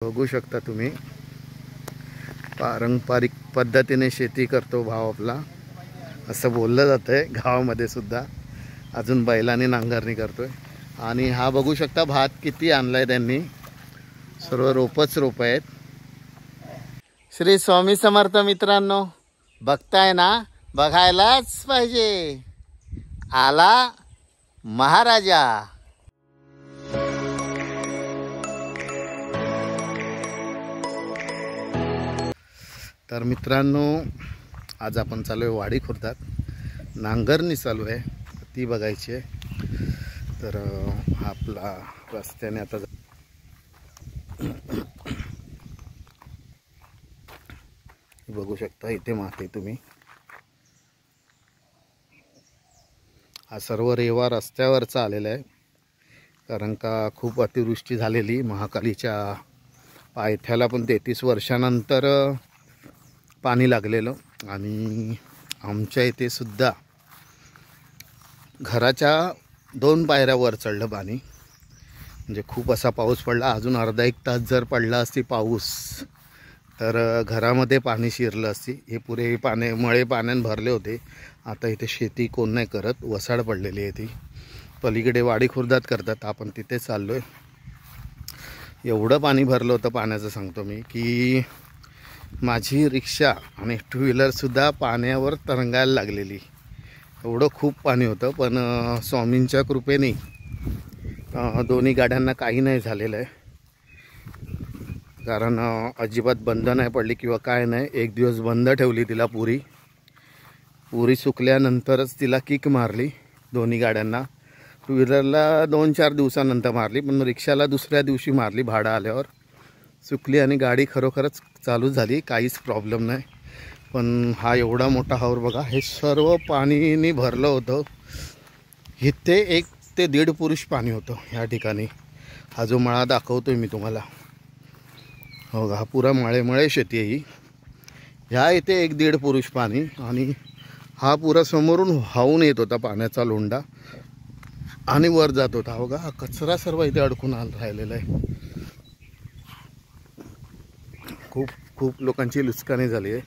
बघू शकता तुम्ही, पारंपरिक पद्धतीने शेती करतो भाव आपला, असं बोललं जातं आहे गावामध्ये सुद्धा. अजून बैलाने नांगरणी करतोय. आणि हा बघू शकता भात किती आणलाय त्यांनी, सर्व रोपच रोप आहेत. श्री स्वामी समर्थ मित्रांनो, बघताय ना, बघायलाच पाहिजे, आला महाराजा. तर मित्रांनो, आज आपण चालू आहे वाडी खुर्दात. नांगरणी चालू आहे, ती बघायची आहे. तर आपला रस्त्याने आता बघू शकता, इथे माती तुम्ही. हा सर्व रेवा रस्त्यावरचा आलेला आहे, कारण का खूप अतिवृष्टी झालेली. महाकालीच्या पायथ्याला पण 33 वर्षानंतर पाणी लागलेलं. आणि आमच्या इथे सुद्धा घराच्या 2 पायऱ्या वर चढलं पाणी. म्हणजे खूप असा पाऊस पडला. अजून अर्धा एक तास जर पडला असती पाऊस, तर घरामध्ये पाणी शिरलं असती. हे पुरे मळे पाण्याने भरले होते. आता इथे शेती कोण नाही करत, वसाड पडलेली आहे ती. पलीकडे वाडी खुर्दात करतात, आपण तिथे चाललो आहे. एवढं पाणी भरलं होतं पाण्याचं सांगतो मी, की माझी रिक्षा आणि 2 व्हीलरसुद्धा पाण्यावर तरंगायला लागलेली. एवढं खूप पाणी होतं. पण स्वामींच्या कृपेने दोन्ही गाड्यांना काही नाही झालेलं आहे. कारण अजिबात बंद नाही पडली किंवा काय नाही. एक दिवस बंद ठेवली तिला. पुरी सुकल्यानंतरच तिला किक मारली दोन्ही गाड्यांना. 2 व्हीलरला 2-4 दिवसानंतर मारली, पण रिक्षाला दुसऱ्या दिवशी मारली भाडं आल्यावर. सुकली आणि गाडी खरोखरच चालू झाली, काहीच प्रॉब्लेम नाही. पण हा एवढा मोठा हावर बघा, हे सर्व पाणीने भरलं होतं. इथे 1 ते 1.5 पुरुष पाणी होतं ह्या ठिकाणी. हा जो मळा दाखवतोय मी तुम्हाला, हो, हा पुरा मळे शेती आहे ही. ह्या इथे 1-1.5 पुरुष पाणी. आणि हा पुरा समोरून वाहून येत होता पाण्याचा लोंढा आणि वर जात होता. बघा, हा कचरा सर्व इथे अडकून राहिलेला आहे. खूप लोकांची नुकसानी झाली आहे.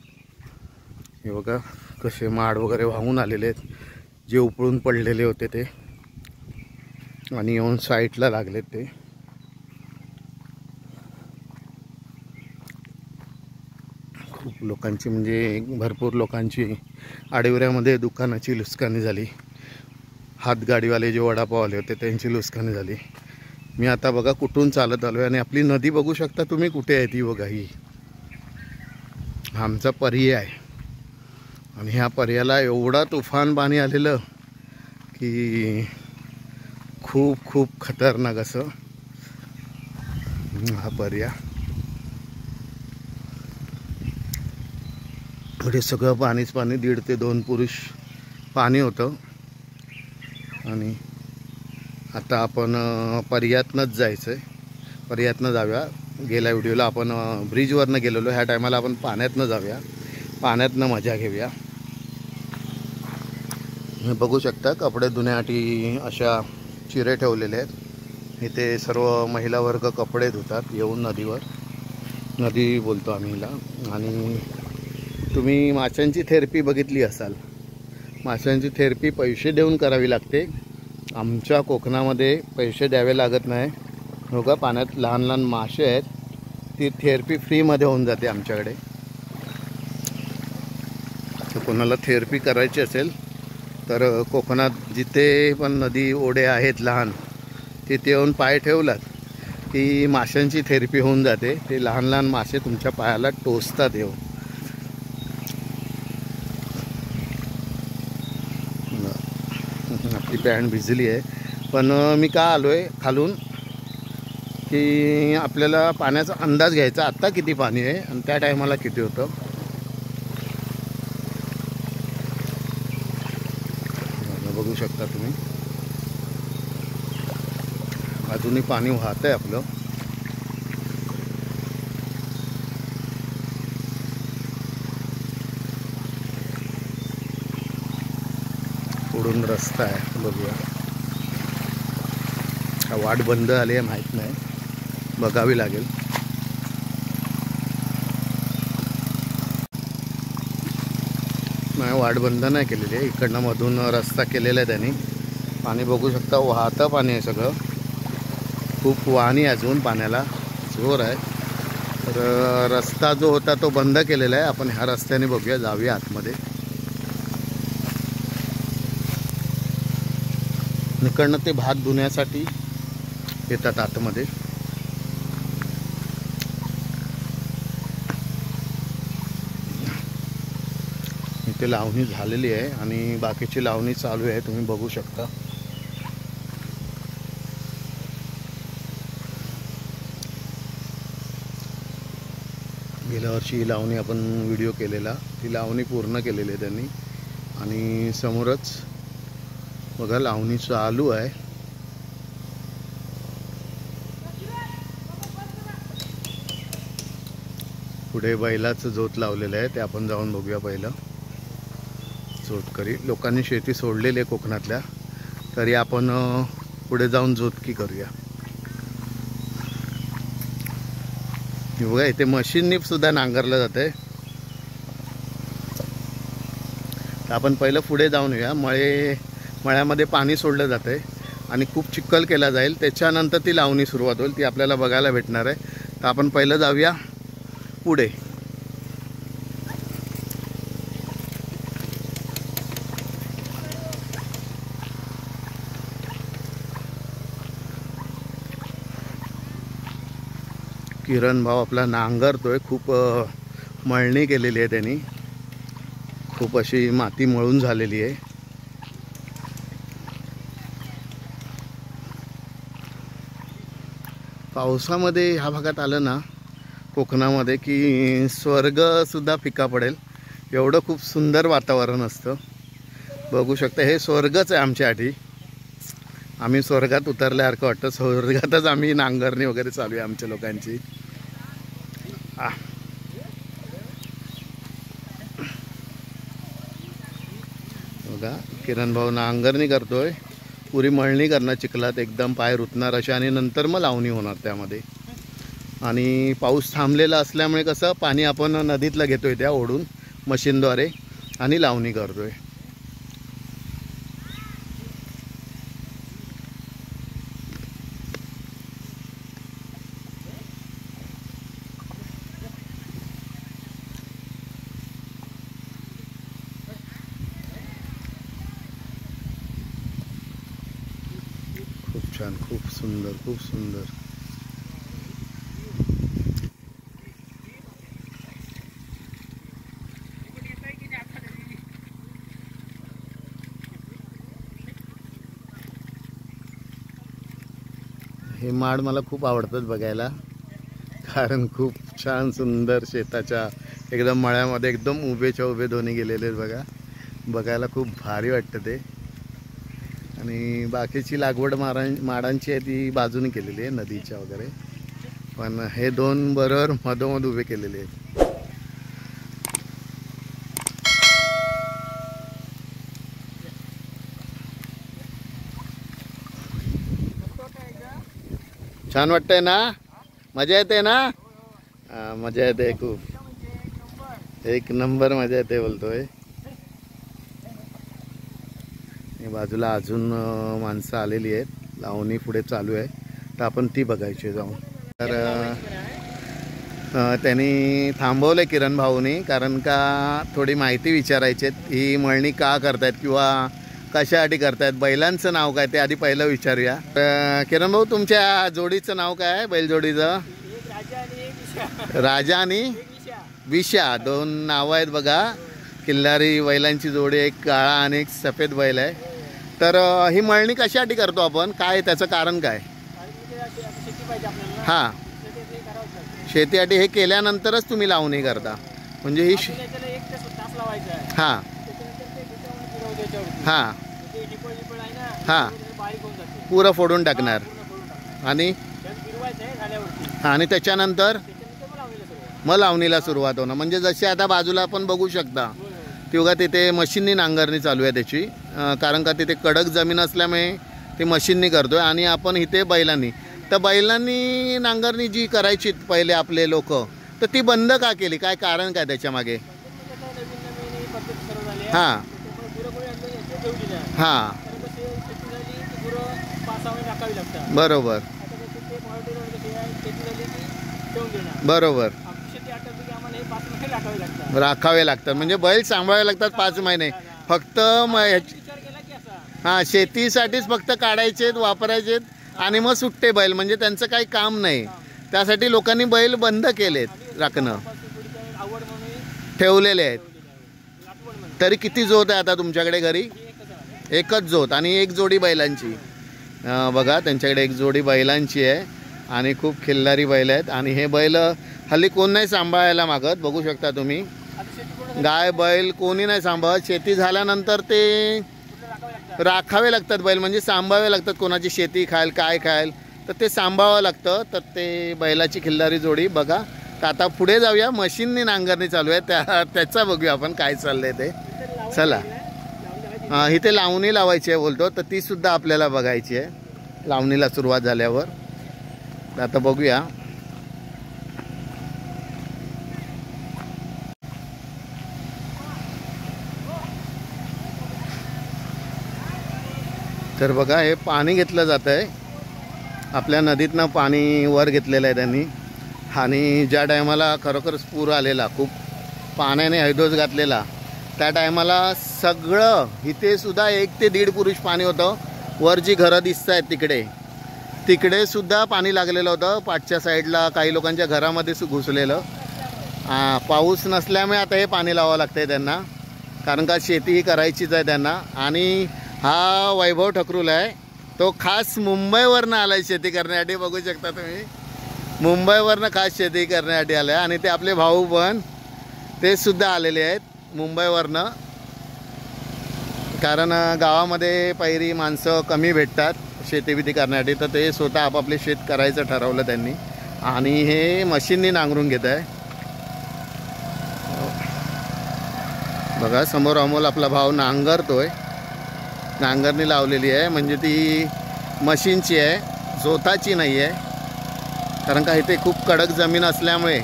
हे बघा कसे माड वगैरे वाहून आलेले आहेत, जे उपळून पडलेले होते ते, आणि येऊन साईडला लागलेत ते. खूप लोकांची, म्हणजे भरपूर लोकांची आडिवऱ्यामध्ये दुकानाची नुकसानी झाली. हातगाडीवाले जे वडापाववाले होते त्यांची नुकसानी झाली. मी आता बघा कुठून चालत आलो आहे, आणि आपली नदी बघू शकता तुम्ही कुठे आहे ती. बघा, ही आमचा पर्याय आहे. आणि ह्या पर्यायाला एवढा तुफान पाणी आलेलं की खूप खतरनाक असं हा पर्याय. म्हणजे सगळं पाणीच पाणी. 1.5 ते 2 पुरुष पाणी होतं. आणि आता आपण पर्यातनंच जायचं आहे. पर्यातनं जाऊया. गेल्या व्हिडिओला आपण ब्रिजवरनं गेलेलो, ह्या टायमाला आपण पाण्यातनं जाऊया, पाण्यातनं मजा घेऊया. हे बघू शकता, कपडे धुण्यासाठी अशा चिरे ठेवलेले आहेत. इथे सर्व महिला वर्ग कपडे धुतात येऊन नदीवर. नदी बोलतो आम्ही हिला. आणि तुम्ही माशांची थेरपी बघितली असाल. माशांची थेरपी पैसे देऊन करावी लागते. आमच्या कोकणामध्ये पैसे द्यावे लागत नाही. हो का, पाण्यात लहान मासे आहेत, ती थेरपी फ्रीमध्ये होऊन जाते आमच्याकडे. तर कोणाला थेरपी करायची असेल तर कोकणात जिथे पण नदी ओढे आहेत लहान, तिथे येऊन पाय ठेवलात की माशांची थेरपी होऊन जाते. ते लहान मासे तुमच्या पायाला टोचतात. येऊ आपली पॅन्ट भिजली आहे. पण मी का आलो आहे खालून, की आपल्याला पाण्याचा अंदाज घ्यायचा, आत्ता किती पाणी आहे आणि त्या टायमाला किती होतं. बघू शकता तुम्ही, अजूनही पाणी वाहत आहे आपलं. पुढून रस्ता आहे, बघूया. वाट बंद आली आहे माहीत नाही, बघावी लागेल. वाट बंद नाही केलेली आहे, इकडनं मधून रस्ता केलेला आहे त्यांनी. पाणी बघू शकता, वाहतं पाणी आहे सगळं, खूप वाहनी अजून पाण्याला जोर आहे. तर रस्ता जो होता तो बंद केलेला आहे. आपण ह्या रस्त्याने बघूया, जाऊया आतमध्ये. इकडनं ते भात धुण्यासाठी येतात आतमध्ये. इथे लावणी झालेली आहे आणि बाकीची लावणी चालू आहे, तुम्ही बघू शकता. गेल्या वर्षी ही लावणी आपण व्हिडिओ केलेला, ती लावणी पूर्ण केलेली आहे त्यांनी. आणि समोरच बघा लावणी चालू आहे. पुढे बैलाचं झोत लावलेलं आहे, ते आपण जाऊन बघूया. पहिलं झोतकरी लोकांनी शेती सोडलेली आहे कोकणातल्या, तरी आपण पुढे जाऊन झोतकी करूया. बघा इथे मशीननी सुद्धा नांगरलं जातंय. तर आपण पहिलं पुढे जाऊन येऊया. मळ्यामध्ये पाणी सोडलं जातंय आणि खूप चिखल केला जाईल, त्याच्यानंतर ती लावणी सुरुवात होईल, ती आपल्याला बघायला भेटणार आहे. तर आपण पहिलं जाऊया पुढे. किरण भाऊ आपला नांगरतोय. खूप मळणी केलेली आहे त्यांनी, खूप अशी माती मळून झालेली आहे. पावसामध्ये ह्या भागात आलं ना कोकणामध्ये की स्वर्ग सुद्धा फिका पडेल, एवढं खूप सुंदर वातावरण असतं. बघू शकता, हे स्वर्गच आहे आमच्यासाठी. आम्ही स्वर्गात उतरल्यासारखं वाटतं. स्वर्गातच आम्ही नांगरणी वगैरे चालू आहे आमच्या लोकांची. बघा किरण भाऊ नांगरणी करतोय, पुरी मळणी करणार चिखलात, एकदम पाय रुतणार अशा, आणि नंतर मग लावणी होणार त्यामध्ये. आणि पाऊस थांबलेला असल्यामुळे कसं पाणी आपण नदीतलं घेतोय त्या ओढून मशीनद्वारे आणि लावणी करतोय. खूप छान, खूप सुंदर, खूप सुंदर. हे माड मला खूप आवडतात बघायला, कारण खूप छान सुंदर शेताच्या एकदम मळ्यामध्ये एकदम उभेच्या उभे दोन्ही गेलेले आहेत बघा. बघायला खूप भारी वाटतं ते. आणि बाकीची लागवड माडांची आहे ती बाजूने केलेली आहे नदीच्या वगैरे, पण हे दोन बरोबर मधोमध उभे केलेले आहेत. छान वाटतंय ना, मजा येते ना? मजा येते खूप, एक नंबर मजा येते बोलतोय. बाजूला अजून माणसं आलेली आहेत, लावणी पुढे चालू आहे, तर आपण ती बघायची जाऊन. तर त्यांनी थांबवलं किरण भाऊनी, कारण का थोडी माहिती विचारायची आहे. ही मळणी का करतायत किंवा कशासाठी करतायत, बैलांचं नाव काय ते आधी पहिलं विचारूया. किरण भाऊ तुमच्या जोडीचं नाव काय आहे, बैलजोडीचं? राजा आणि विशा, दोन नावं आहेत बघा. किल्लारी बैलांची जोडी, एक काळा आणि एक सफेद बैल आहे. तर ही मळणी कशासाठी करतो आपण, काय त्याचं कारण काय? हां, शेतीसाठी. हे केल्यानंतरच तुम्ही लावणी करता म्हणजे ही? हां हां हां, पुरं फोडून टाकणार आणि त्याच्यानंतर मग लावणीला सुरुवात होणार. म्हणजे जशी आता बाजूला आपण बघू शकता तेव्हा तिथे मशीननी नांगरणी चालू आहे त्याची, कारण का तिथे कडक जमीन असल्यामुळे ते मशीननी करतोय आणि आपण इथे बैलांनी. तर बैलांनी नांगरणी जी करायची पहिले आपले लोक, तर ती बंद का केली, काय कारण काय त्याच्या मागे? हां हां बरोबर बरोबर राखावे लागतात म्हणजे बैल सांभाळावे लागतात 5 महिने फक्त हां शेतीसाठीच फक्त काढायचे वापरायचे आणि मग सुट्टे बैल म्हणजे त्यांचं काही काम नाही त्यासाठी लोकांनी बैल बंद केलेत राखणं ठेवलेले आहेत. तरी किती जोत आहे आता तुमच्याकडे घरी? एकच जोत आणि एक जोडी बैलांची. बघा त्यांच्याकडे एक जोडी बैलांची आहे आणि खूप खिल्लारी बैल आहेत आणि हे बैल हल्ली कोण नाही सांभाळायला मागत. बघू शकता तुम्ही गाय बैल कोणी नाही सांभाळत. शेती झाल्यानंतर ते राखावे लागतात बैल म्हणजे सांभाळावे लागतात. कोणाची शेती खायला काय खायला तर ते सांभाळावं लागतं. तर ते बैलाची खिल्लारी जोडी बघा. तर आता पुढे जाऊया. मशीननी नांगरणी चालू आहे त्याचा बघूया आपण काय चाललंय ते. चला इथे लावणी लावायची आहे बोलतो तर ती सुद्धा आपल्याला बघायची आहे लावणीला सुरुवात झाल्यावर. तर आता बघूया. तर बघा हे पाणी घेतलं जात आहे. आपल्या नदीतनं पाणी वर घेतलेलं आहे त्यांनी आणि ज्या टायमाला खरोखरच पूर आलेला खूप पाण्याने हैदोस घातलेला त्या टायमाला सगळं इथे सुद्धा 1 ते 1.5 पुरुष पाणी होतं. वर जी घरं दिसत आहेत तिकडे सुद्धा पाणी लागलेलं होतं. पाठच्या साईडला काही लोकांच्या घरामध्ये घुसलेलं. पाऊस नसल्यामुळे आता हे पाणी लावावं लागतंय त्यांना कारण का शेती ही करायचीच आहे त्यांना. आणि हा वैभव ठकरूल आहे तो खास मुंबईवरनं आला आहे शेती करण्यासाठी. बघू शकता तुम्ही मुंबईवरनं खास शेती करण्यासाठी आलं आहे आणि ते आपले भाऊ पण ते सुद्धा आलेले आहेत मुंबईवरनं. कारण गावामध्ये पहिरी माणसं कमी भेटतात शेतीबिती करण्यासाठी तर ते स्वतः आपापले शेत करायचं ठरवलं त्यांनी आणि हे मशीननी नांगरून घेत आहे. बघा समोर अमोल आपला भाव नांगरतोय. नांगरणी लावलेली आहे म्हणजे ती मशीनची आहे जोताची नाही आहे कारण का इथे खूप कडक जमीन असल्यामुळे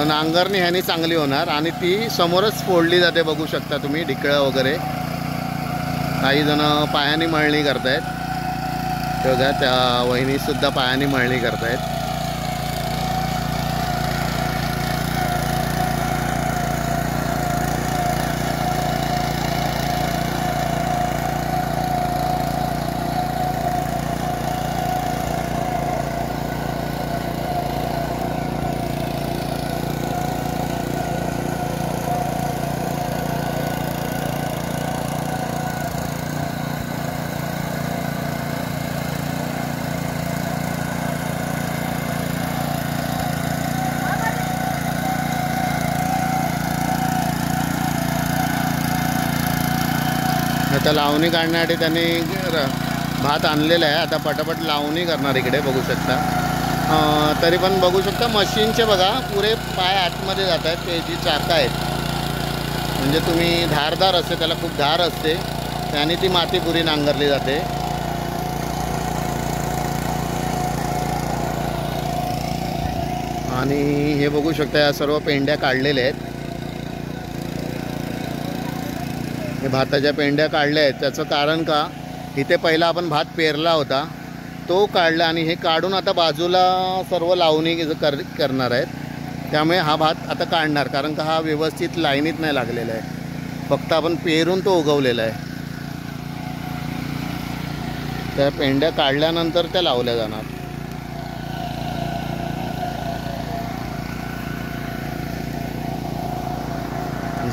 नांगरणी ह्यानी चांगली होणार आणि ती समोरच फोडली जाते. बघू शकता तुम्ही ढिकळं वगैरे. काही जण पायाने मळणी करतायत. बघा त्या वहिनीसुद्धा पायाने मळणी करतायत. आता लावणी काढण्यासाठी त्यांनी भात आणलेला आहे. आता पटापट लावणी करणार इकडे बघू शकता. तरी पण बघू शकता मशीनचे बघा पुरे पाय आतमध्ये जात आहेत. ते जी चाकं आहेत म्हणजे तुम्ही धारदार असते त्याला खूप धार असते त्याने ती माती पुरी नांगरली जाते. आणि हे बघू शकता या सर्व पेंड्या काढलेल्या आहेत. हे भाताच्या पेंड्या काढल्या आहेत. त्याचं कारण का इथे पहिला आपण भात पेरला होता तो काढला आणि हे काढून आता बाजूला सर्व लावणी करणार आहेत. त्यामुळे हा भात आता काढणार कारण का हा व्यवस्थित लाईनीत नाही लागलेला आहे. फक्त आपण पेरून तो उगवलेला आहे. त्या पेंड्या काढल्यानंतर त्या लावल्या जाणार.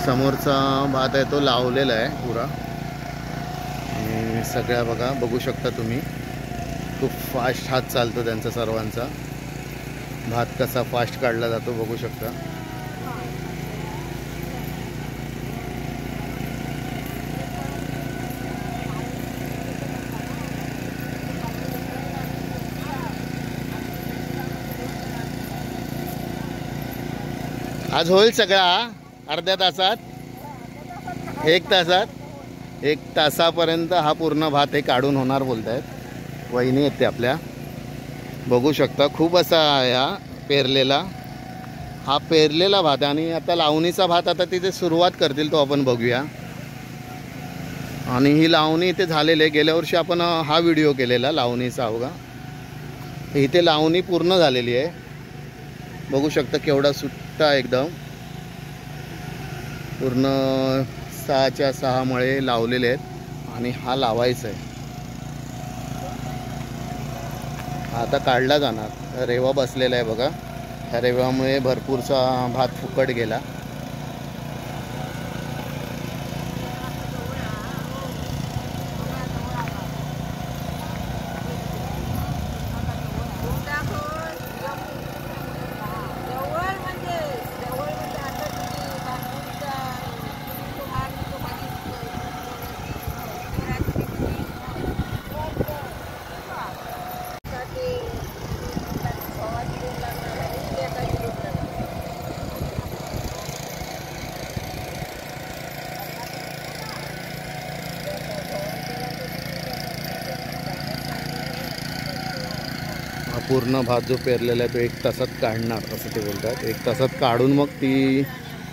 समोरचा भात आहे तो लावलेला आहे पुरा. आणि सगळ्या बघा बघू शकता तुम्ही खूप फास्ट हात चालतो त्यांचा सर्वांचा. भात कसा फास्ट काढला जातो बघू शकता. आज होईल सगळा अर्ध्या तासात 1 तासात 1 तासापर्यंत हा पूर्ण भात हे काढून होणार बोलत आहेत. वहिनी आहेत ते आपल्या बघू शकता. खूप असा या पेरलेला हा पेरलेला भात आणि आता लावणीचा भात आता तिथे सुरुवात करतील तो आपण बघूया। आणि ही लावणी इथे झालेली आहे, गेल्या वर्षी आपण हा व्हिडिओ केलेला लावणीचा बघा। इथे लावणी पूर्ण झालेली आहे, बघू शकता केवढा सुट्टा एकदम पूर्ण 6च्या 6 मळे लावलेले आहेत आणि हा लावायचा आहे। आता काढला जाणार, रेवा बसलेला आहे बघा, त्या रेव्यामुळे भरपूरसा भात फुकट गेला। पूर्ण भात जो पेरलेला आहे तो 1 तासात काढणार असं ते बोलतात। 1 तासात काढून मग ती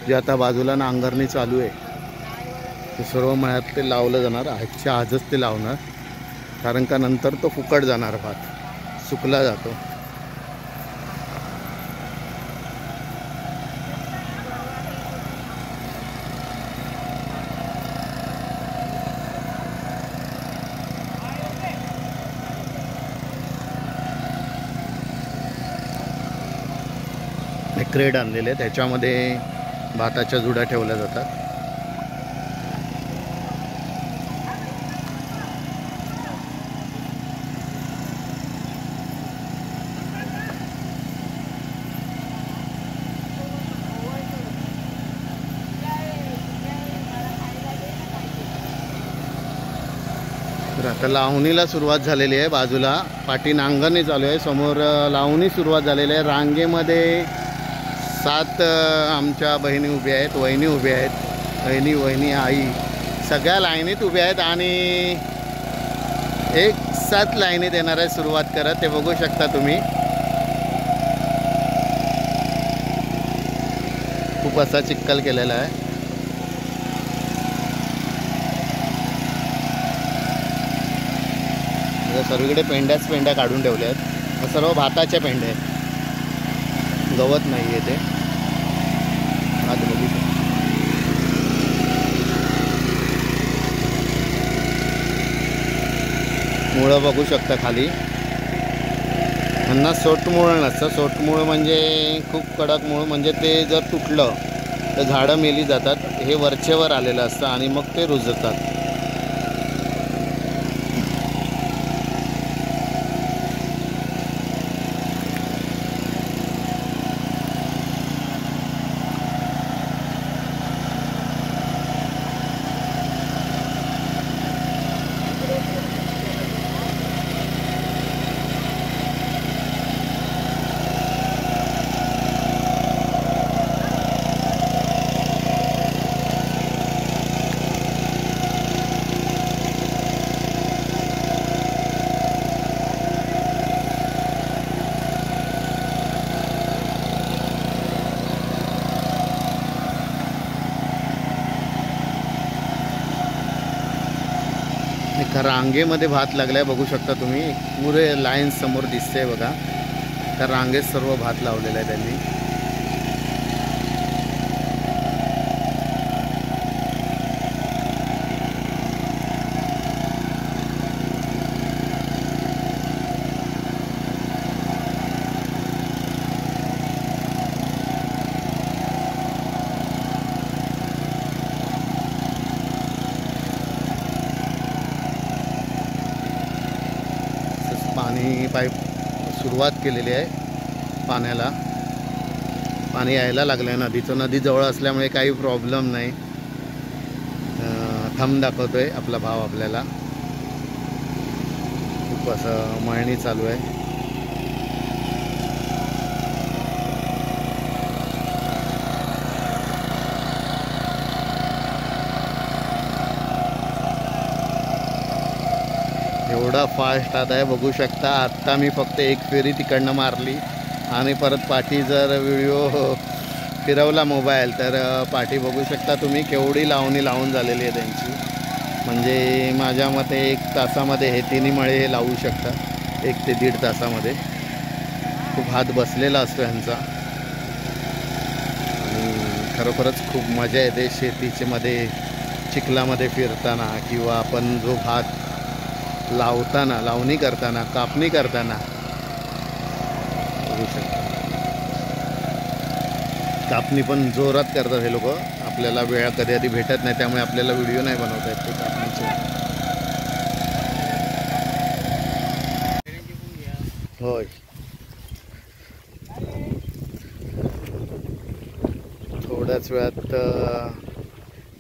जी आता बाजूला नांगरणी चालू आहे ते सर्व मळ्यात ते लावलं जाणार। आजच्या आजच ते लावणार, कारण का नंतर तो फुकट जाणार, भात सुकला जातो। क्रेड आणलेले आहेत, त्याच्यामध्ये भाताच्या जुड्या ठेवल्या जातात। तर आता लावणीला सुरुवात झालेली आहे, बाजूला पाठी नांगरणी चालू आहे, समोर लावणी सुरुवात झालेली आहे। रांगेमध्ये 7 आमच्या बहिणी उभ्या आहेत, वहिनी उभ्या आहेत, वहिनी आई सगळ्या लाईनीत उभ्या आहेत आणि एक साथ लाईनीत येणार आहे सुरुवात करत, ते बघू शकता तुम्ही। खूप असा चिखल केलेला आहे। सर्वीकडे पेंड्या काढून ठेवल्या आहेत, सर्व भाताच्या पेंड्या आहेत, गवत नाही आहे ते। आज बघू शकता मुळं बघू शकता खाली, त्यांना सोटमूळ नसतं। सोटमूळ म्हणजे खूप कडक मूळ, म्हणजे ते जर तुटलं तर झाडं मेली जातात। हे वरचेवर आलेलं असतं आणि मग ते रुजतात। एका रांगेमध्ये भात लागलाय, बघू शकता तुम्ही, पुरे लाईन समोर दिसते बघा। त्या रांगेत सर्व भात लावलेला आहे त्यांनी। पाणी पाईप सुरुवात केलेली आहे पाण्याला, पाणी यायला लागलं आहे नदीचं। नदी जवळ असल्यामुळे काही प्रॉब्लेम नाही। थंब दाखवतोय आपला भाव आपल्याला, खूप असं मळणी चालू आहे। एवढा फास्ट आता आहे, बघू शकता। आत्ता मी फक्त एक फेरी तिकडनं मारली आणि परत पाठी जर व्हिडिओ फिरवला मोबाईल तर पाठी बघू शकता तुम्ही केवढी लावणी लावून झालेली आहे त्यांची. म्हणजे माझ्या मते 1 तासामध्ये हे तिन्ही मळे हे लावू शकतात, 1 ते 1.5 तासामध्ये. खूप हात बसलेला असतो ह्यांचा आणि खरोखरच खूप मजा येते शेतीचे मध्ये चिखलामध्ये फिरताना किंवा आपण जो भात लावताना, लावणी करताना, कापणी करताना. बघू शकता कापणी पण जोरात करतात हे लोक. आपल्याला वेळ कधी आधी भेटत नाही त्यामुळे आपल्याला व्हिडिओ नाही बनवता येत ते कापणीचे. होय, थोड्याच वेळात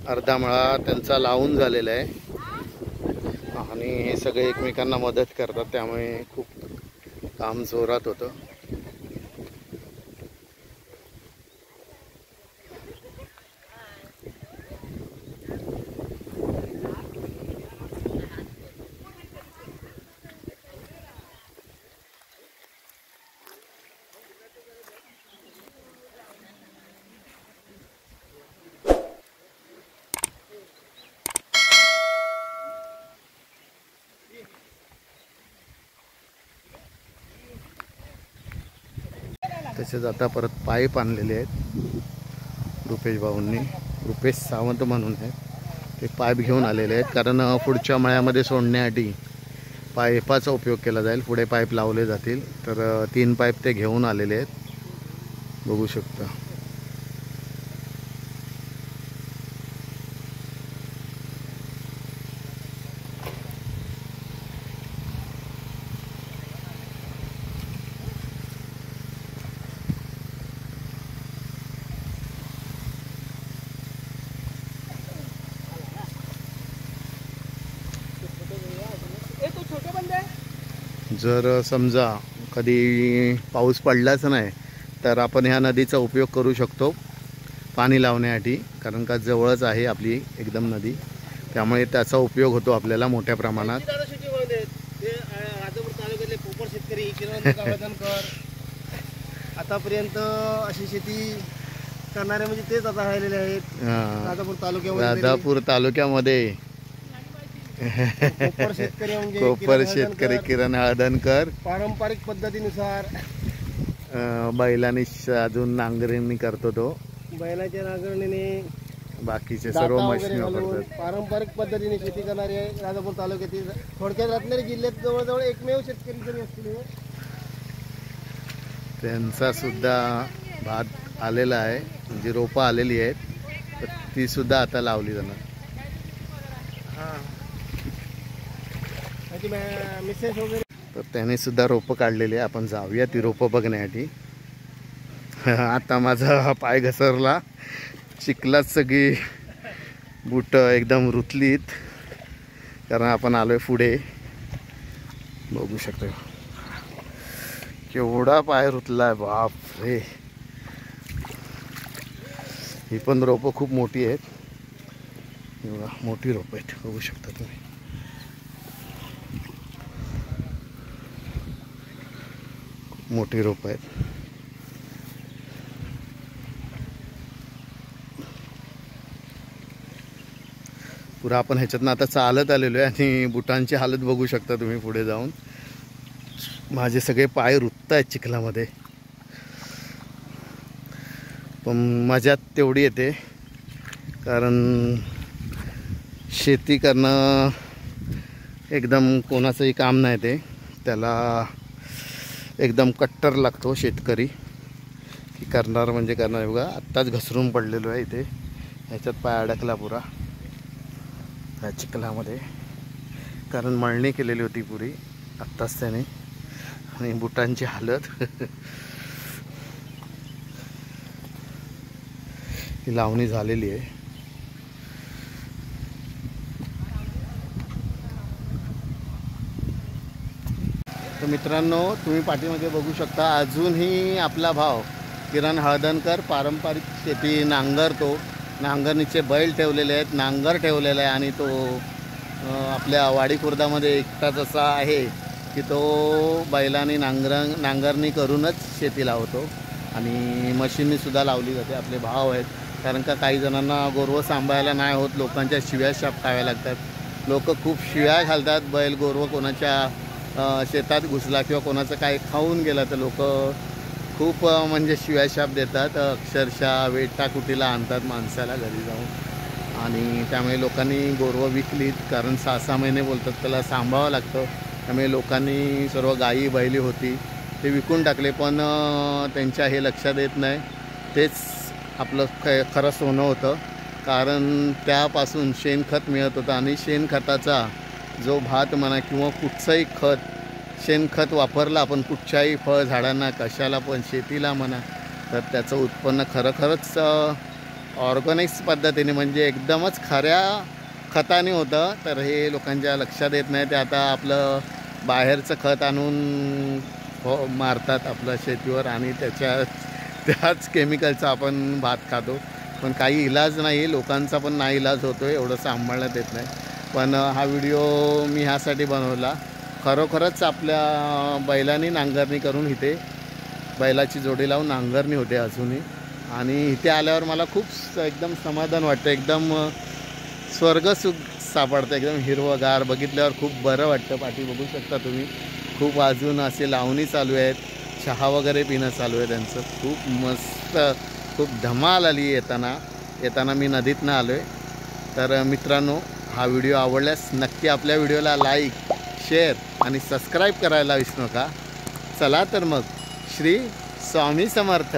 अर्धा मळा त्यांचा लावून झालेला आहे आणि हे सगळे एकमेकांना मदत करतात त्यामुळे खूप काम जोरात होतं. तसेच आता परत पाईप आणलेले आहेत रुपेश भाऊंनी, रुपेश सावंत म्हणून आहेत ते. पाईप घेऊन आलेले आहेत कारण पुढच्या मळ्यामध्ये सोडण्यासाठी पाईपाचा उपयोग केला जाईल. पुढे पाईप लावले जातील तर 3 पाईप ते घेऊन आलेले आहेत, बघू शकता. जर समजा कधी पाऊस पडलाच नाही तर आपण ह्या नदीचा उपयोग करू शकतो पाणी लावण्यासाठी, कारण का जवळच आहे आपली एकदम नदी, त्यामुळे त्याचा उपयोग होतो आपल्याला मोठ्या प्रमाणात. आतापर्यंत अशी शेती करणारे म्हणजे तेच आता राहिलेले आहेत राजापूर तालुक्यामध्ये. कोपर शेतकरी किरण हळदणकर पारंपरिक पद्धतीनुसार बैलांनी अजून नांगरणी करतो तो. बैलाच्या नांगरणीने बाकीचे सर्व मशीन वापरतात. पारंपरिक पद्धतीने शेती करणारे राजापूर तालुक्यातील थोडक्यात रत्नागिरी जिल्ह्यात जवळजवळ एकमेव शेतकरी जरी असतील. त्यांचा सुद्धा भात आलेला आहे, म्हणजे रोपं आलेली आहेत तर ती सुद्धा आता लावली जाणार. तर त्याने सुद्धा रोपं काढलेली आहे. आपण जाऊया ती रोपं बघण्यासाठी. आता माझा पाय घसरला, चिखलात सगळी बूट एकदम रुतलीत कारण आपण आलोय पुढे. बघू शकतो केवढा पाय रुतलाय, बाप रे. ही पण रोपं खूप मोठी आहेत, एवढा मोठी रोपं आहेत, बघू शकता तुम्ही. मोठी रोप आहेत. पुरा आपण ह्याच्यातनं आता चालत आलेलो आहे आणि बुटांची हालत बघू शकता तुम्ही पुढे जाऊन. माझे सगळे पाय रुतत आहेत चिखलामध्ये, पण मजा तेवढी येते कारण शेती करणं एकदम कोणाचंही काम नाही. ते त्याला एकदम कट्टर लागतो शेतकरी की करणार म्हणजे करणार. बघा आत्ताच घसरून पडलेलो आहे इथे, ह्याच्यात पाय अडकला पुरा ह्या चिखलामध्ये, कारण मळणी केलेली होती पुरी आत्ताच त्याने. आणि बुटांची हालत ही लावणी झालेली आहे. तर मित्रांनो तुम्ही पाठीमध्ये बघू शकता अजूनही आपला भाव किरण हळदणकर पारंपरिक शेती नांगरतो. नांगरणीचे बैल ठेवलेले आहेत, नांगर ठेवलेला आहे आणि तो आपल्या वाडी खुर्दामध्ये एकटाच असा आहे की तो बैलांनी नांगरणी करूनच शेती लावतो आणि मशीननीसुद्धा लावली जाते. आपले भाव आहेत, कारण का काही जणांना गोरवं सांभाळायला नाही होत, लोकांच्या शिव्या शापकाव्या लागतात. लोक खूप शिव्या घालतात. बैल गोरवं कोणाच्या शेतात घुसला किंवा कोणाचं काय खाऊन गेलं तर लोक खूप म्हणजे शिव्याशाप देतात. अक्षरशः वेटाकुटीला आणतात माणसाला घरी जाऊन आणि त्यामुळे लोकांनी गोरवं विकलीत, कारण 6-6 महिने बोलतात त्याला सांभाळावं लागतं. त्यामुळे लोकांनी सर्व गायी बैली होती ते विकून टाकले. पण त्यांच्या हे लक्षात येत नाही, तेच आपलं खरं सोनं होतं, कारण त्यापासून शेणखत मिळत होतं आणि शेणखताचा जो भात म्हणा किंवा कुठचंही खत, शेणखत वापरलं आपण कुठच्याही फळ झाडांना कशाला पण शेतीला म्हणा, तर त्याचं उत्पन्न खरंच ऑर्गॅनिक्स पद्धतीने म्हणजे एकदमच खऱ्या खताने होतं. तर हे लोकांच्या लक्षात येत नाही. ते आता आपलं बाहेरचं खत आणून मारतात आपल्या शेतीवर आणि त्याच केमिकलचा आपण भात खातो. पण काही इलाज नाही, लोकांचा पण नाही इलाज होतो, एवढं सांभाळण्यात येत नाही. पण हा व्हिडिओ मी ह्यासाठी बनवला, खरोखरच आपल्या बैलांनी नांगरणी करून इथे बैलाची जोडी लावून नांगरणी होते अजूनही. आणि इथे आल्यावर मला खूप एकदम समाधान वाटतं, एकदम स्वर्गसुख सापडतं, एकदम हिरवंगार बघितल्यावर खूप बरं वाटतं. पाठी बघू शकता तुम्ही, खूप अजून असे लावणी चालू आहेत, चहा वगैरे पिणं चालू आहे त्यांचं. खूप मस्त, खूप धमाल आली येताना मी नदीतनं आलो आहे. तर मित्रांनो, हा व्हिडिओ आवडल्यास नक्की आपल्या व्हिडिओला लाईक, शेअर आणि सबस्क्राईब करायला विसरू नका. चला तर मग, श्री स्वामी समर्थ.